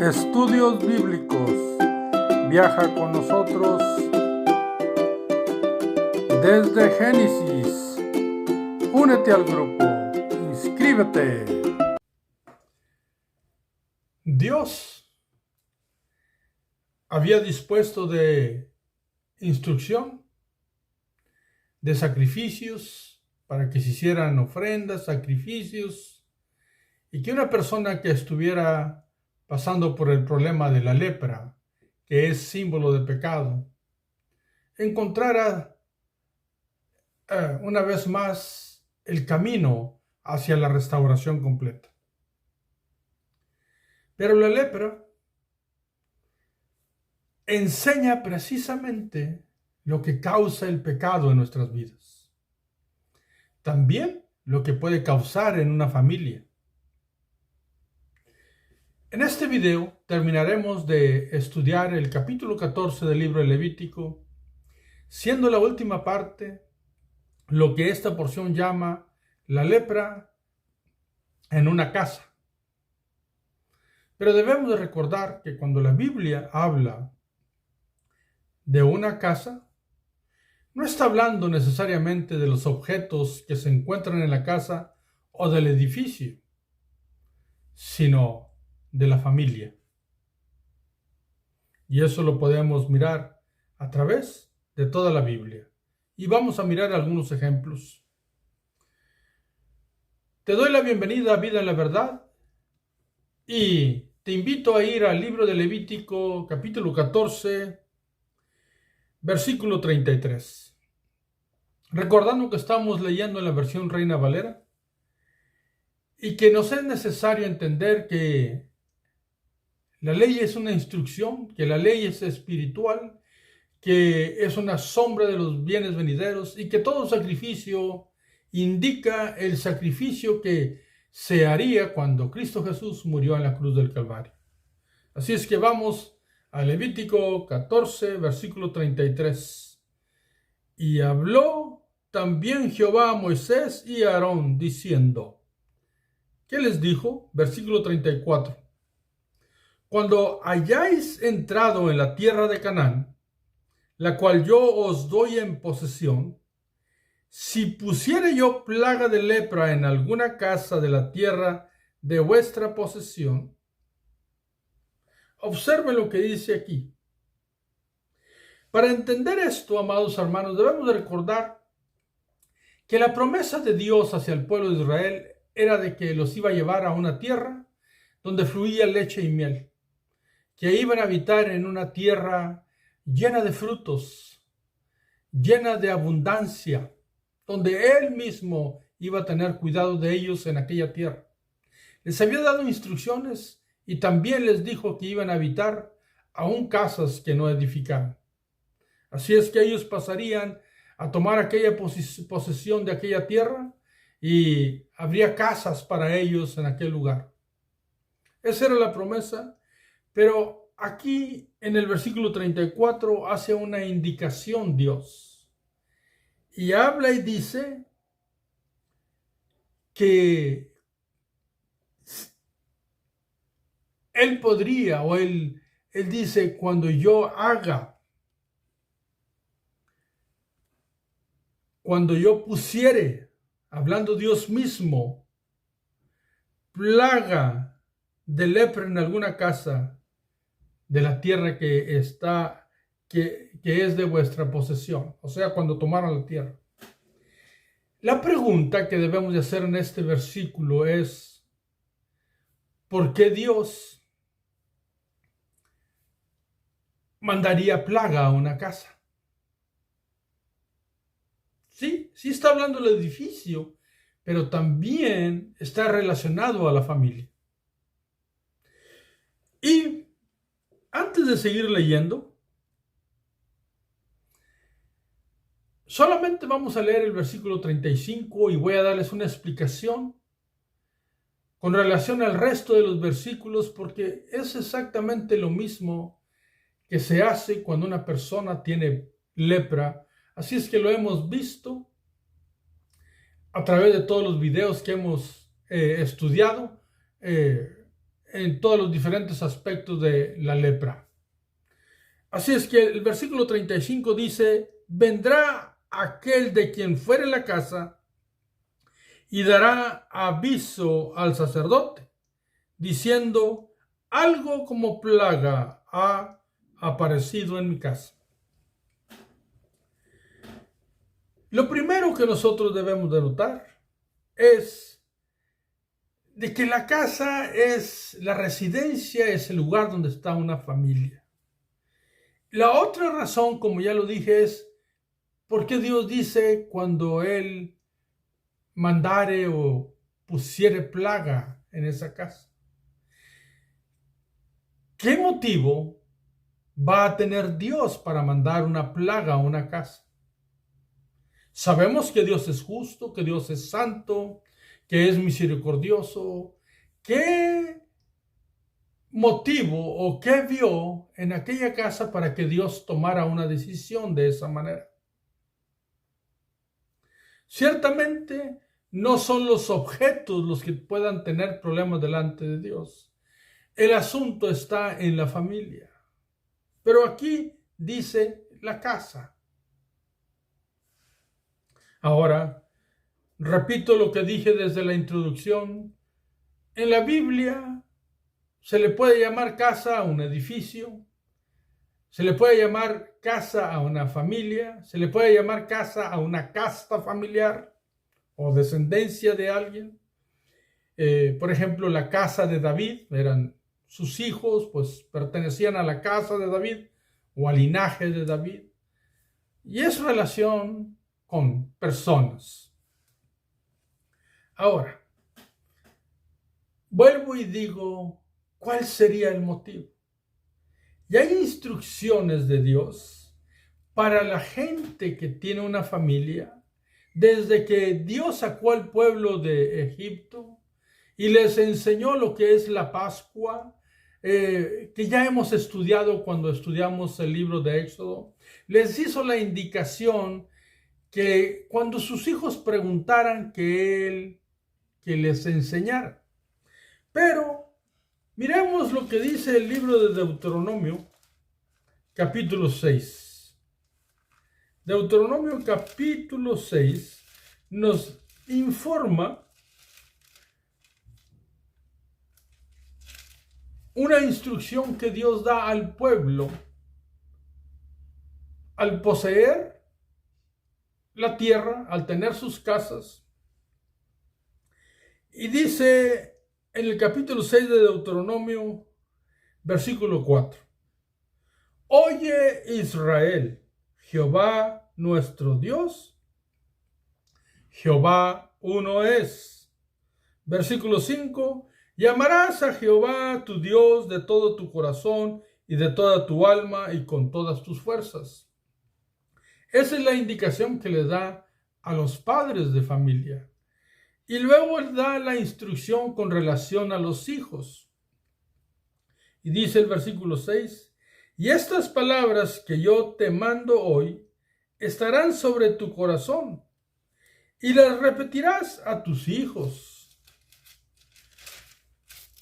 Estudios Bíblicos. Viaja con nosotros desde Génesis. Únete al grupo. Inscríbete. Dios había dispuesto de instrucción, de sacrificios, para que se hicieran ofrendas, sacrificios, y que una persona que estuviera pasando por el problema de la lepra, que es símbolo de pecado, encontrara una vez más el camino hacia la restauración completa. Pero la lepra enseña precisamente lo que causa el pecado en nuestras vidas. También lo que puede causar en una familia. En este video terminaremos de estudiar el capítulo 14 del libro de Levítico, siendo la última parte lo que esta porción llama la lepra en una casa. Pero debemos de recordar que cuando la Biblia habla de una casa, no está hablando necesariamente de los objetos que se encuentran en la casa o del edificio, sino de la familia. Y eso lo podemos mirar a través de toda la Biblia. Y vamos a mirar algunos ejemplos. Te doy la bienvenida a Vida en la Verdad y te invito a ir al libro de Levítico, capítulo 14, versículo 33. Recordando que estamos leyendo en la versión Reina Valera y que nos es necesario entender que la ley es una instrucción, que la ley es espiritual, que es una sombra de los bienes venideros y que todo sacrificio indica el sacrificio que se haría cuando Cristo Jesús murió en la cruz del Calvario. Así es que vamos a Levítico 14, versículo 33. Y habló también Jehová a Moisés y a Aarón, diciendo, ¿qué les dijo? Versículo 34. Cuando hayáis entrado en la tierra de Canaán, la cual yo os doy en posesión, si pusiere yo plaga de lepra en alguna casa de la tierra de vuestra posesión, observe lo que dice aquí. Para entender esto, amados hermanos, debemos de recordar que la promesa de Dios hacia el pueblo de Israel era de que los iba a llevar a una tierra donde fluía leche y miel, que iban a habitar en una tierra llena de frutos, llena de abundancia, donde Él mismo iba a tener cuidado de ellos en aquella tierra. Les había dado instrucciones y también les dijo que iban a habitar aún casas que no edificaban. Así es que ellos pasarían a tomar aquella posesión de aquella tierra y habría casas para ellos en aquel lugar. Esa era la promesa. Pero aquí en el versículo 34 hace una indicación Dios. Y habla y dice que Él podría, o Él dice, cuando yo haga, cuando yo pusiere, hablando Dios mismo, plaga de lepra en alguna casa de la tierra que es de vuestra posesión, o sea, cuando tomaron la tierra. La pregunta que debemos de hacer en este versículo es, ¿por qué Dios mandaría plaga a una casa? Sí está hablando del edificio, pero también está relacionado a la familia. Y antes de seguir leyendo, solamente vamos a leer el versículo 35 y voy a darles una explicación con relación al resto de los versículos, porque es exactamente lo mismo que se hace cuando una persona tiene lepra. Así es que lo hemos visto a través de todos los videos que hemos estudiado en todos los diferentes aspectos de la lepra. Así es que el versículo 35 dice: vendrá aquel de quien fuere la casa y dará aviso al sacerdote, diciendo: algo como plaga ha aparecido en mi casa. Lo primero que nosotros debemos de notar es de que la casa es la residencia, es el lugar donde está una familia. La otra razón, como ya lo dije, es porque Dios dice cuando Él mandare o pusiere plaga en esa casa. ¿Qué motivo va a tener Dios para mandar una plaga a una casa? Sabemos que Dios es justo, que Dios es santo, que es misericordioso. ¿Qué motivo o qué vio en aquella casa para que Dios tomara una decisión de esa manera? Ciertamente no son los objetos los que puedan tener problemas delante de Dios. El asunto está en la familia. Pero aquí dice la casa. Ahora, repito lo que dije desde la introducción. En la Biblia se le puede llamar casa a un edificio, se le puede llamar casa a una familia, se le puede llamar casa a una casta familiar o descendencia de alguien. Por ejemplo, la casa de David, eran sus hijos, pues pertenecían a la casa de David o al linaje de David. Y es relación con personas. Ahora, vuelvo y digo, ¿cuál sería el motivo? Y hay instrucciones de Dios para la gente que tiene una familia, desde que Dios sacó al pueblo de Egipto y les enseñó lo que es la Pascua, que ya hemos estudiado cuando estudiamos el libro de Éxodo. Les hizo la indicación que cuando sus hijos preguntaran, que les enseñara. Pero miremos lo que dice el libro de Deuteronomio, capítulo 6. Deuteronomio capítulo 6 nos informa una instrucción que Dios da al pueblo al poseer la tierra, al tener sus casas. Y dice en el capítulo 6 de Deuteronomio, versículo 4: Oye Israel, Jehová nuestro Dios, Jehová uno es. Versículo 5: Y amarás a Jehová tu Dios de todo tu corazón y de toda tu alma y con todas tus fuerzas. Esa es la indicación que le da a los padres de familia. Y luego él da la instrucción con relación a los hijos. Y dice el versículo 6: Y estas palabras que yo te mando hoy estarán sobre tu corazón, y las repetirás a tus hijos.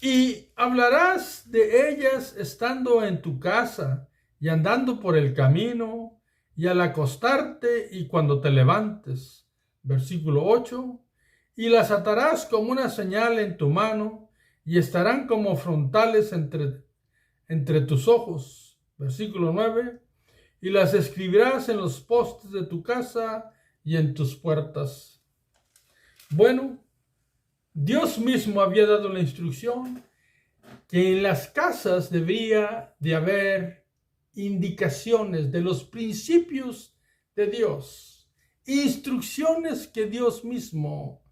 Y hablarás de ellas estando en tu casa, y andando por el camino, y al acostarte y cuando te levantes. Versículo 8: Y las atarás como una señal en tu mano, y estarán como frontales entre tus ojos. Versículo 9: Y las escribirás en los postes de tu casa y en tus puertas. Bueno, Dios mismo había dado la instrucción que en las casas debería de haber indicaciones de los principios de Dios, instrucciones que Dios mismo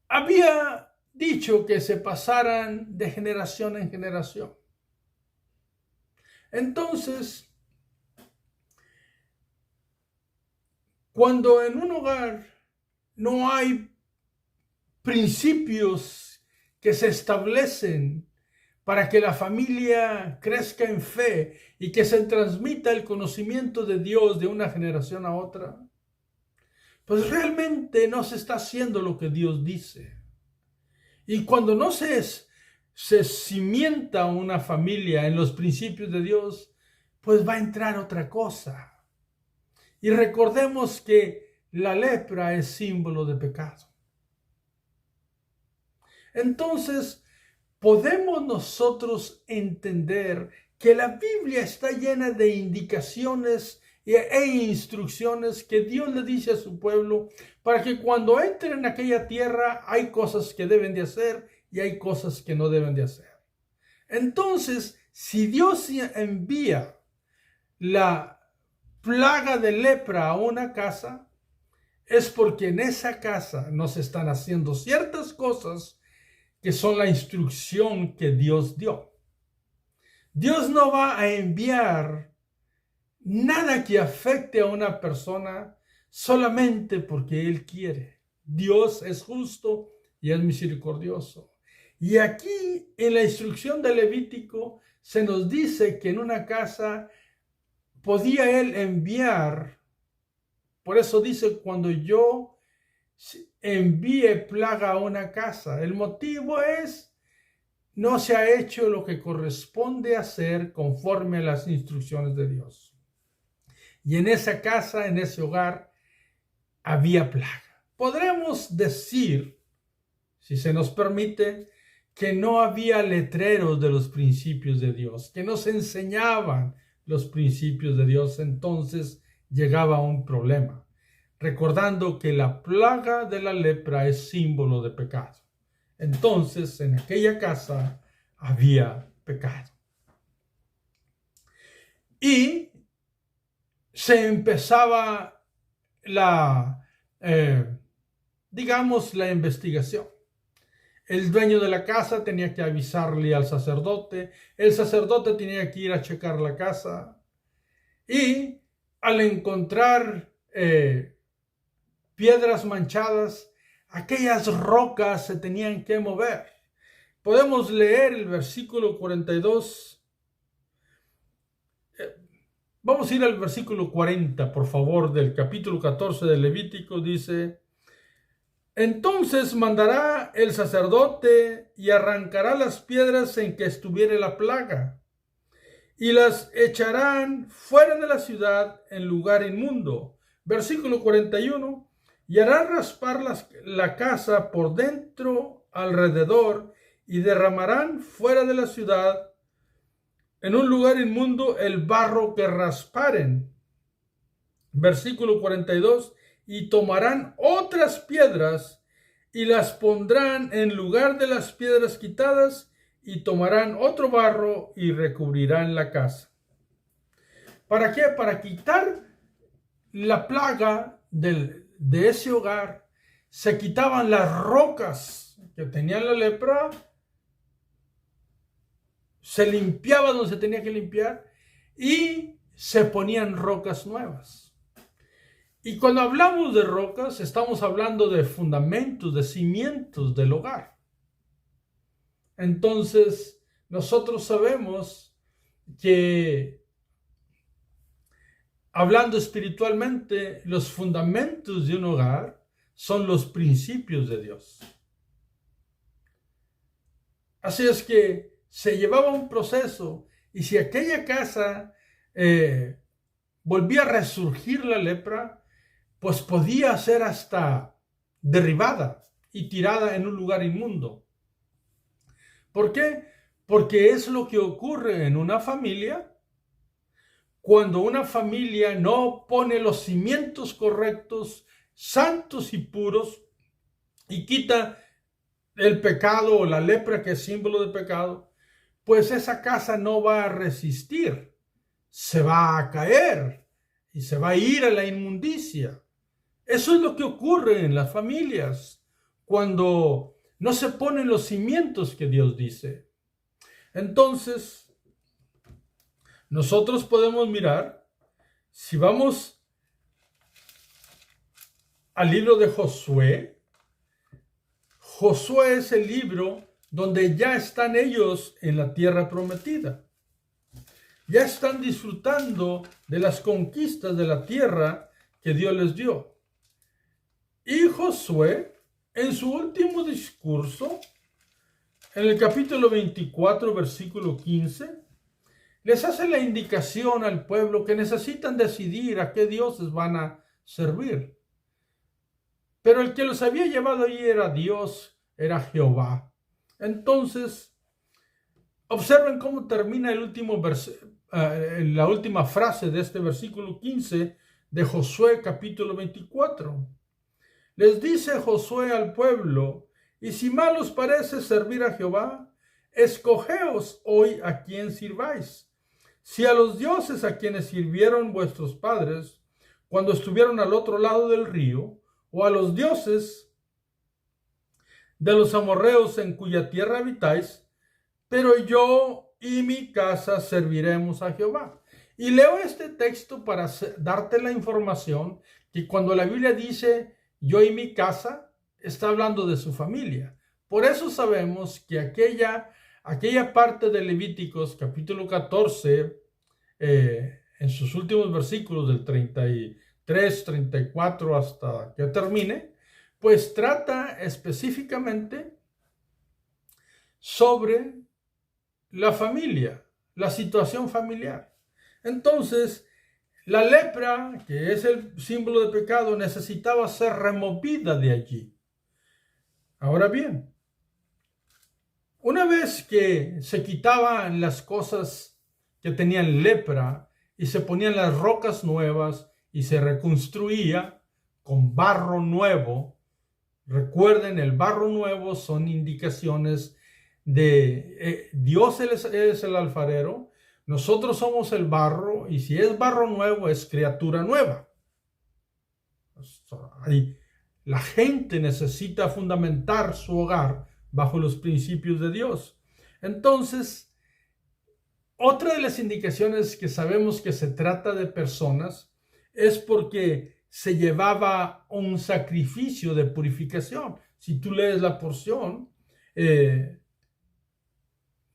había dicho que se pasaran de generación en generación. Entonces, cuando en un hogar no hay principios que se establecen para que la familia crezca en fe y que se transmita el conocimiento de Dios de una generación a otra, pues realmente no se está haciendo lo que Dios dice. Y cuando no se se cimienta una familia en los principios de Dios, pues va a entrar otra cosa. Y recordemos que la lepra es símbolo de pecado. Entonces, podemos nosotros entender que la Biblia está llena de indicaciones e instrucciones que Dios le dice a su pueblo para que cuando entren en aquella tierra hay cosas que deben de hacer y hay cosas que no deben de hacer. Entonces, si Dios envía la plaga de lepra a una casa, es porque en esa casa no se están haciendo ciertas cosas que son la instrucción que Dios dio. Dios no va a enviar nada que afecte a una persona solamente porque Él quiere. Dios es justo y es misericordioso. Y aquí en la instrucción de Levítico se nos dice que en una casa podía Él enviar. Por eso dice, cuando yo envíe plaga a una casa, el motivo es, no se ha hecho lo que corresponde hacer conforme a las instrucciones de Dios. Y en esa casa, en ese hogar, había plaga. Podremos decir, si se nos permite, que no había letreros de los principios de Dios, que no se enseñaban los principios de Dios. Entonces llegaba un problema, recordando que la plaga de la lepra es símbolo de pecado. Entonces, en aquella casa había pecado. Y se empezaba la investigación. El dueño de la casa tenía que avisarle al sacerdote. El sacerdote tenía que ir a checar la casa. Y al encontrar piedras manchadas, aquellas rocas se tenían que mover. Podemos leer el versículo 42. Vamos a ir al versículo 40, por favor, del capítulo 14 de Levítico. Dice: entonces mandará el sacerdote y arrancará las piedras en que estuviere la plaga, y las echarán fuera de la ciudad en lugar inmundo. Versículo 41. Y hará raspar la casa por dentro alrededor, y derramarán fuera de la ciudad en un lugar inmundo el barro que rasparen. Versículo 42. Y tomarán otras piedras y las pondrán en lugar de las piedras quitadas, y tomarán otro barro y recubrirán la casa. ¿Para qué? Para quitar la plaga de ese hogar. Se quitaban las rocas que tenían la lepra, se limpiaba donde se tenía que limpiar y se ponían rocas nuevas. Y cuando hablamos de rocas, estamos hablando de fundamentos, de cimientos del hogar. Entonces, nosotros sabemos que, hablando espiritualmente, los fundamentos de un hogar son los principios de Dios. Así es que se llevaba un proceso, y si aquella casa volvía a resurgir la lepra, pues podía ser hasta derribada y tirada en un lugar inmundo. ¿Por qué? Porque es lo que ocurre en una familia cuando una familia no pone los cimientos correctos, santos y puros, y quita el pecado o la lepra, que es símbolo de pecado. Pues esa casa no va a resistir, se va a caer y se va a ir a la inmundicia. Eso es lo que ocurre en las familias cuando no se ponen los cimientos que Dios dice. Entonces, nosotros podemos mirar, si vamos al libro de Josué. Josué es el libro donde ya están ellos en la tierra prometida. Ya están disfrutando de las conquistas de la tierra que Dios les dio. Y Josué, en su último discurso, en el capítulo 24, versículo 15, les hace la indicación al pueblo que necesitan decidir a qué dioses van a servir. Pero el que los había llevado allí era Dios, era Jehová. Entonces, observen cómo termina la última frase de este versículo 15 de Josué capítulo 24. Les dice Josué al pueblo: y si mal os parece servir a Jehová, escogeos hoy a quién sirváis. Si a los dioses a quienes sirvieron vuestros padres cuando estuvieron al otro lado del río, o a los dioses de los amorreos en cuya tierra habitáis, pero yo y mi casa serviremos a Jehová. Y leo este texto para darte la información que cuando la Biblia dice yo y mi casa, está hablando de su familia. Por eso sabemos que aquella parte de Levíticos capítulo 14, en sus últimos versículos del 33, 34 hasta que termine, pues trata específicamente sobre la familia, la situación familiar. Entonces, la lepra, que es el símbolo de pecado, necesitaba ser removida de allí. Ahora bien, una vez que se quitaban las cosas que tenían lepra y se ponían las rocas nuevas y se reconstruía con barro nuevo, recuerden, el barro nuevo son indicaciones de Dios es el alfarero, nosotros somos el barro, y si es barro nuevo es criatura nueva. La gente necesita fundamentar su hogar bajo los principios de Dios. Entonces, otra de las indicaciones que sabemos que se trata de personas es porque se llevaba un sacrificio de purificación. Si tú lees la porción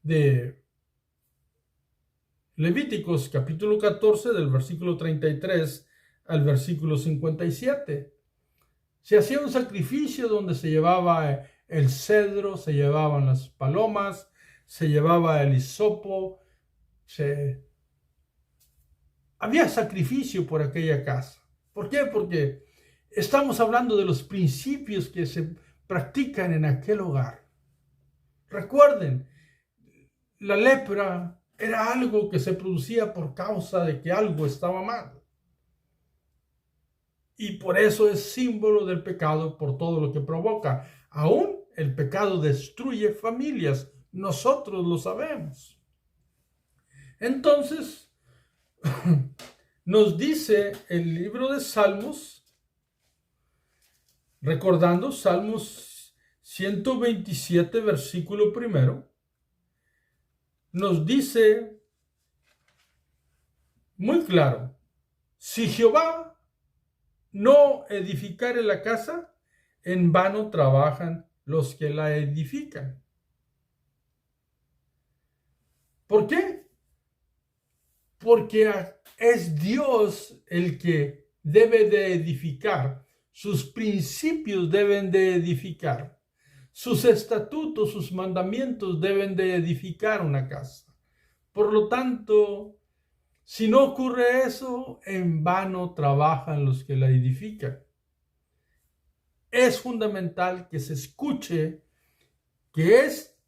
de Levíticos capítulo 14 del versículo 33 al versículo 57, se hacía un sacrificio donde se llevaba el cedro, se llevaban las palomas, se llevaba el hisopo, había sacrificio por aquella casa. ¿Por qué? Porque estamos hablando de los principios que se practican en aquel hogar. Recuerden, la lepra era algo que se producía por causa de que algo estaba mal. Y por eso es símbolo del pecado por todo lo que provoca. Aún el pecado destruye familias. Nosotros lo sabemos. Entonces, nos dice el libro de Salmos, recordando Salmos 127, versículo 1, nos dice muy claro: si Jehová no edificare la casa, en vano trabajan los que la edifican. ¿Por qué? Porque es Dios el que debe de edificar. Sus principios deben de edificar. Sus estatutos, sus mandamientos deben de edificar una casa. Por lo tanto, si no ocurre eso, en vano trabajan los que la edifican. Es fundamental que se escuche que es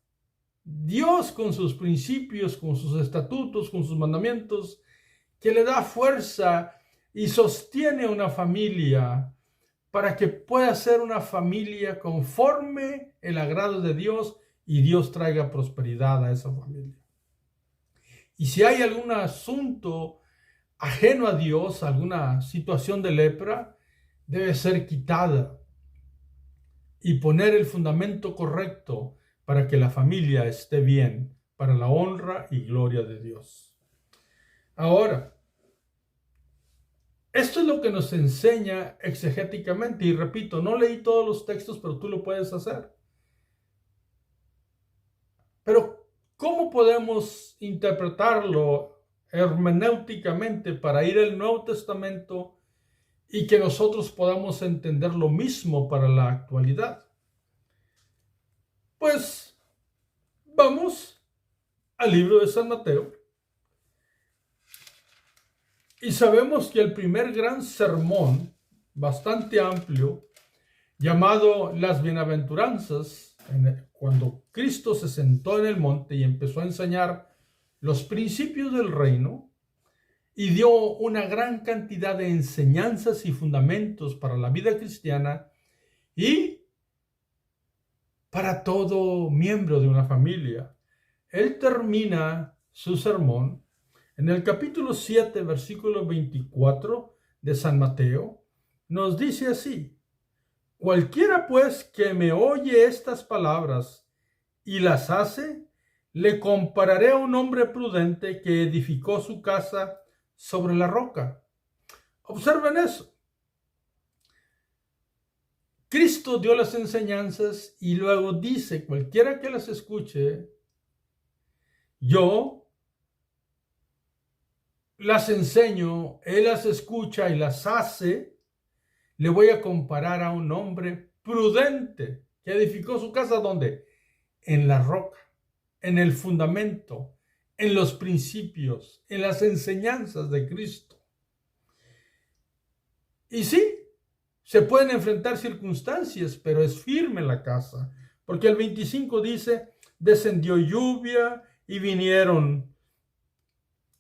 Dios con sus principios, con sus estatutos, con sus mandamientos, que le da fuerza y sostiene una familia para que pueda ser una familia conforme el agrado de Dios y Dios traiga prosperidad a esa familia. Y si hay algún asunto ajeno a Dios, alguna situación de lepra, debe ser quitada y poner el fundamento correcto para que la familia esté bien, para la honra y gloria de Dios. Ahora, esto es lo que nos enseña exegéticamente, y repito, no leí todos los textos, pero tú lo puedes hacer. Pero, ¿cómo podemos interpretarlo hermenéuticamente para ir al Nuevo Testamento y que nosotros podamos entender lo mismo para la actualidad? Pues Vamos al libro de San Mateo y sabemos que el primer gran sermón, bastante amplio, llamado las bienaventuranzas, cuando Cristo se sentó en el monte y empezó a enseñar los principios del reino y dio una gran cantidad de enseñanzas y fundamentos para la vida cristiana y para todo miembro de una familia. Él termina su sermón en el capítulo 7, versículo 24 de San Mateo. Nos dice así: cualquiera pues que me oye estas palabras y las hace, le compararé a un hombre prudente que edificó su casa sobre la roca. Observen eso. Cristo dio las enseñanzas y luego dice: cualquiera que las escuche, yo las enseño, él las escucha y las hace, le voy a comparar a un hombre prudente que edificó su casa, ¿dónde? En la roca, en el fundamento, en los principios, en las enseñanzas de Cristo. Y sí, se pueden enfrentar circunstancias, pero es firme la casa, porque el 25 dice: descendió lluvia y vinieron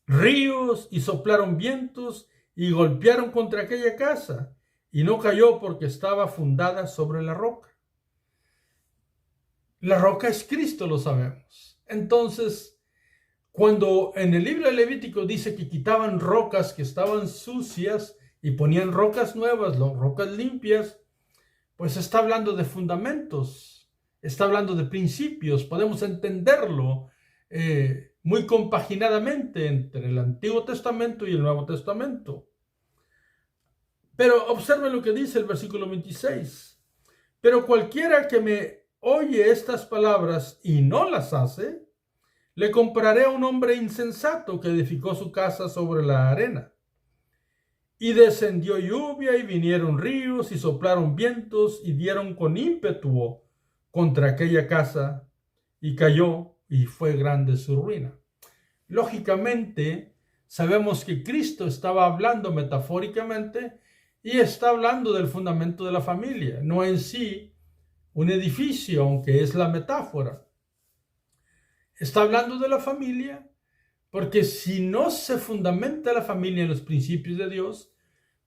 ríos y soplaron vientos y golpearon contra aquella casa, y no cayó porque estaba fundada sobre la roca. La roca es Cristo, lo sabemos. Entonces, cuando en el libro de Levítico dice que quitaban rocas que estaban sucias y ponían rocas nuevas, rocas limpias, pues está hablando de fundamentos, está hablando de principios. Podemos entenderlo muy compaginadamente entre el Antiguo Testamento y el Nuevo Testamento. Pero observen lo que dice el versículo 26. Pero cualquiera que me oye estas palabras y no las hace, le compararé a un hombre insensato que edificó su casa sobre la arena. Y descendió lluvia y vinieron ríos y soplaron vientos y dieron con ímpetu contra aquella casa y cayó y fue grande su ruina. Lógicamente, sabemos que Cristo estaba hablando metafóricamente y está hablando del fundamento de la familia, no en sí un edificio, aunque es la metáfora. Está hablando de la familia porque si no se fundamenta la familia en los principios de Dios,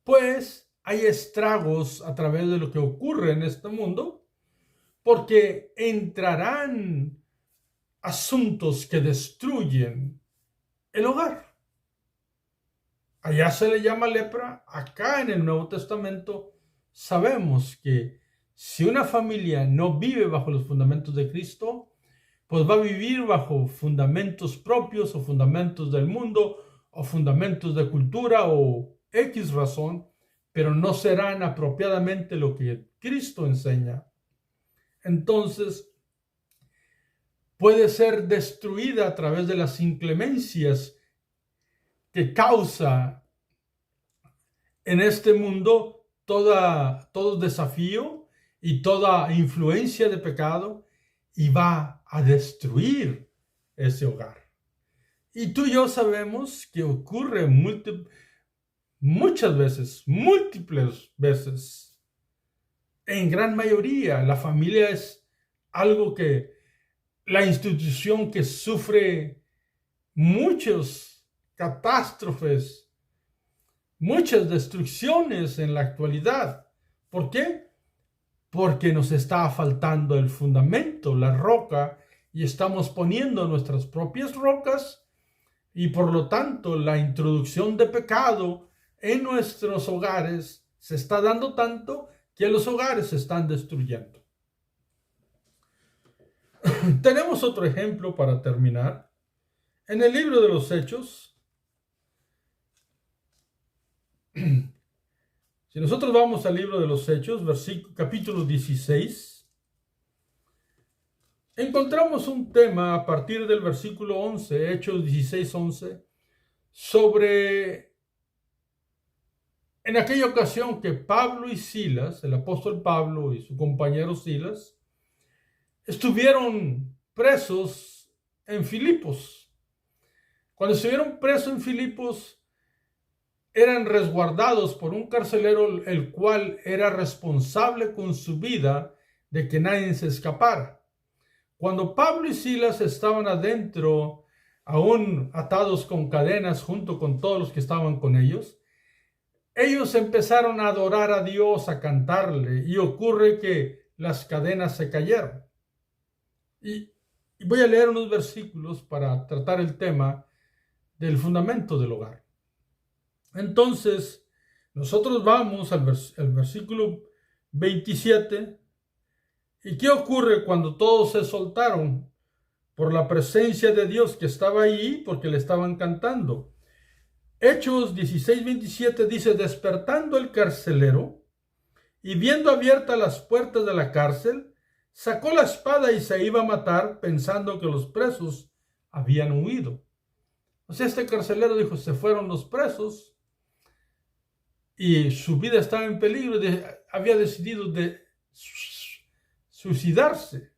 pues hay estragos a través de lo que ocurre en este mundo, porque entrarán asuntos que destruyen el hogar. Allá se le llama lepra. Acá en el Nuevo Testamento sabemos que si una familia no vive bajo los fundamentos de Cristo, pues va a vivir bajo fundamentos propios o fundamentos del mundo o fundamentos de cultura o X razón, pero no serán apropiadamente lo que Cristo enseña. Entonces, puede ser destruida a través de las inclemencias que causa en este mundo todo desafío y toda influencia de pecado, y va a destruir ese hogar. Y tú y yo sabemos que ocurre muchas veces, múltiples veces. En gran mayoría, la familia es algo que, la institución que sufre muchas catástrofes, muchas destrucciones en la actualidad. ¿Por qué? Porque nos está faltando el fundamento, la roca, y estamos poniendo nuestras propias rocas, y por lo tanto la introducción de pecado en nuestros hogares se está dando tanto que los hogares se están destruyendo. Tenemos otro ejemplo para terminar. En el libro de los Hechos, si nosotros vamos al libro de los Hechos, capítulo 16, encontramos un tema a partir del versículo 11, Hechos 16, 11, sobre en aquella ocasión que Pablo y Silas, el apóstol Pablo y su compañero Silas, estuvieron presos en Filipos. Cuando estuvieron presos en Filipos, eran resguardados por un carcelero, el cual era responsable con su vida de que nadie se escapara. Cuando Pablo y Silas estaban adentro, aún atados con cadenas junto con todos los que estaban con ellos empezaron a adorar a Dios, a cantarle, y ocurre que las cadenas se cayeron. Y voy a leer unos versículos para tratar el tema del fundamento del hogar. Entonces, nosotros vamos al versículo 27. ¿Y qué ocurre cuando todos se soltaron por la presencia de Dios que estaba ahí, porque le estaban cantando? Hechos 16:27 dice: despertando el carcelero y viendo abiertas las puertas de la cárcel, sacó la espada y se iba a matar, pensando que los presos habían huido. O sea, este carcelero dijo: se fueron los presos y su vida estaba en peligro, había decidido de suicidarse.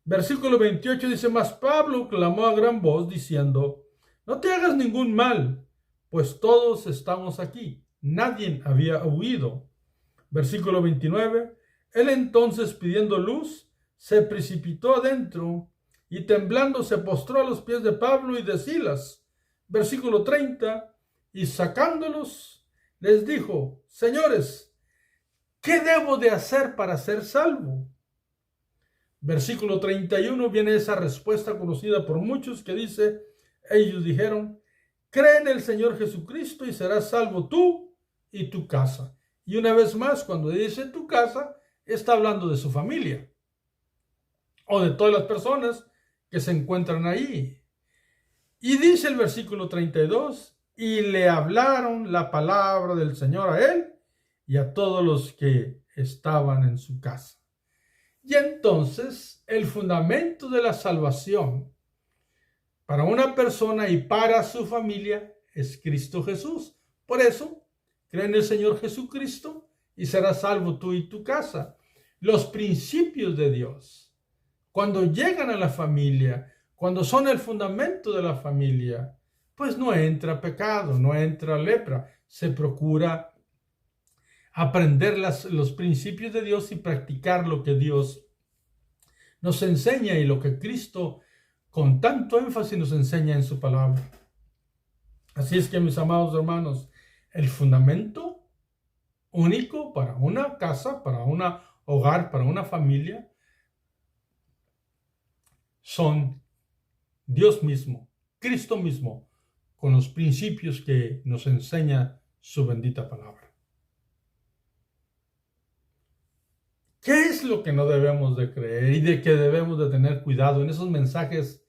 Versículo 28 dice: mas Pablo clamó a gran voz diciendo: no te hagas ningún mal, pues todos estamos aquí. Nadie había huido. Versículo 29. Él entonces, pidiendo luz, se precipitó adentro y temblando se postró a los pies de Pablo y de Silas. Versículo 30. Y sacándolos, les dijo: señores, ¿qué debo de hacer para ser salvo? Versículo 31 viene esa respuesta conocida por muchos que dice: ellos dijeron: cree en el Señor Jesucristo y serás salvo tú y tu casa. Y una vez más, cuando dice tu casa, está hablando de su familia o de todas las personas que se encuentran ahí. Y dice el versículo 32: y le hablaron la palabra del Señor a él y a todos los que estaban en su casa. Y entonces el fundamento de la salvación para una persona y para su familia es Cristo Jesús. Por eso, cree en el Señor Jesucristo y serás salvo tú y tu casa. Los principios de Dios, cuando llegan a la familia, cuando son el fundamento de la familia, pues no entra pecado, no entra lepra. Se procura aprender los principios de Dios y practicar lo que Dios nos enseña y lo que Cristo con tanto énfasis nos enseña en su palabra. Así es que, mis amados hermanos, el fundamento único para una casa, para un hogar, para una familia, son Dios mismo, Cristo mismo, con los principios que nos enseña su bendita palabra. ¿Qué es lo que no debemos de creer y de que debemos de tener cuidado en esos mensajes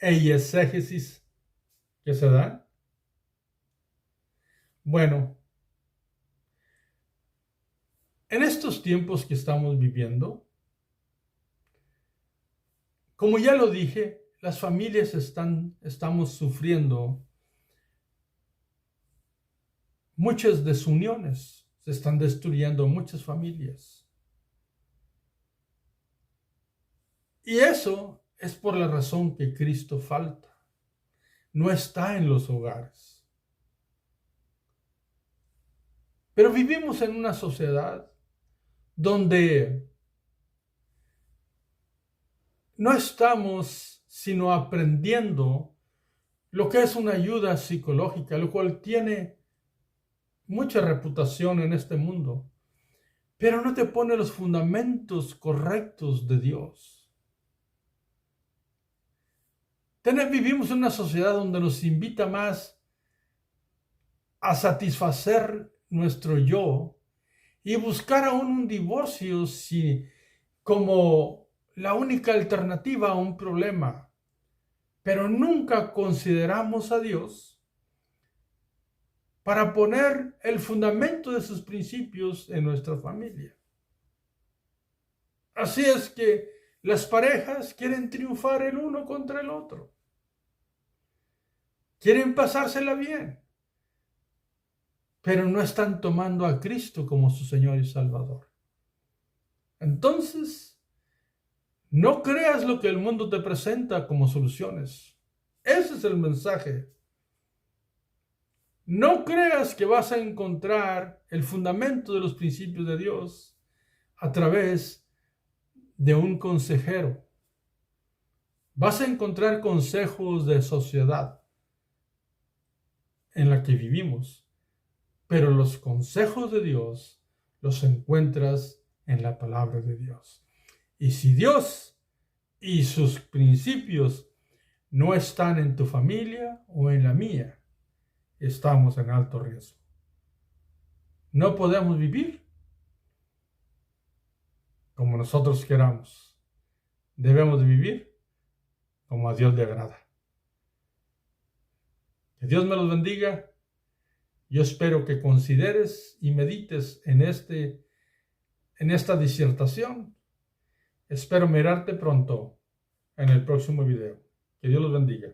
y exégesis que se dan? Bueno, en estos tiempos que estamos viviendo, como ya lo dije, las familias estamos sufriendo muchas desuniones, se están destruyendo muchas familias. Y eso es por la razón que Cristo falta. No está en los hogares. Pero vivimos en una sociedad donde no estamos sino aprendiendo lo que es una ayuda psicológica, lo cual tiene mucha reputación en este mundo, pero no te pone los fundamentos correctos de Dios. Vivimos en una sociedad donde nos invita más a satisfacer nuestro yo y buscar aún un divorcio como la única alternativa a un problema, pero nunca consideramos a Dios para poner el fundamento de sus principios en nuestra familia. Así es que las parejas quieren triunfar el uno contra el otro. Quieren pasársela bien, pero no están tomando a Cristo como su Señor y Salvador. Entonces, No creas lo que el mundo te presenta como soluciones. Ese es el mensaje. No creas que vas a encontrar el fundamento de los principios de Dios a través de un consejero. Vas a encontrar consejos de sociedad en la que vivimos, pero los consejos de Dios los encuentras en la palabra de Dios. Y si Dios y sus principios no están en tu familia o en la mía, estamos en alto riesgo. No podemos vivir como nosotros queramos. Debemos de vivir como a Dios le agrada. Que Dios me los bendiga. Yo espero que consideres y medites en esta disertación. Espero mirarte pronto en el próximo video. Que Dios los bendiga.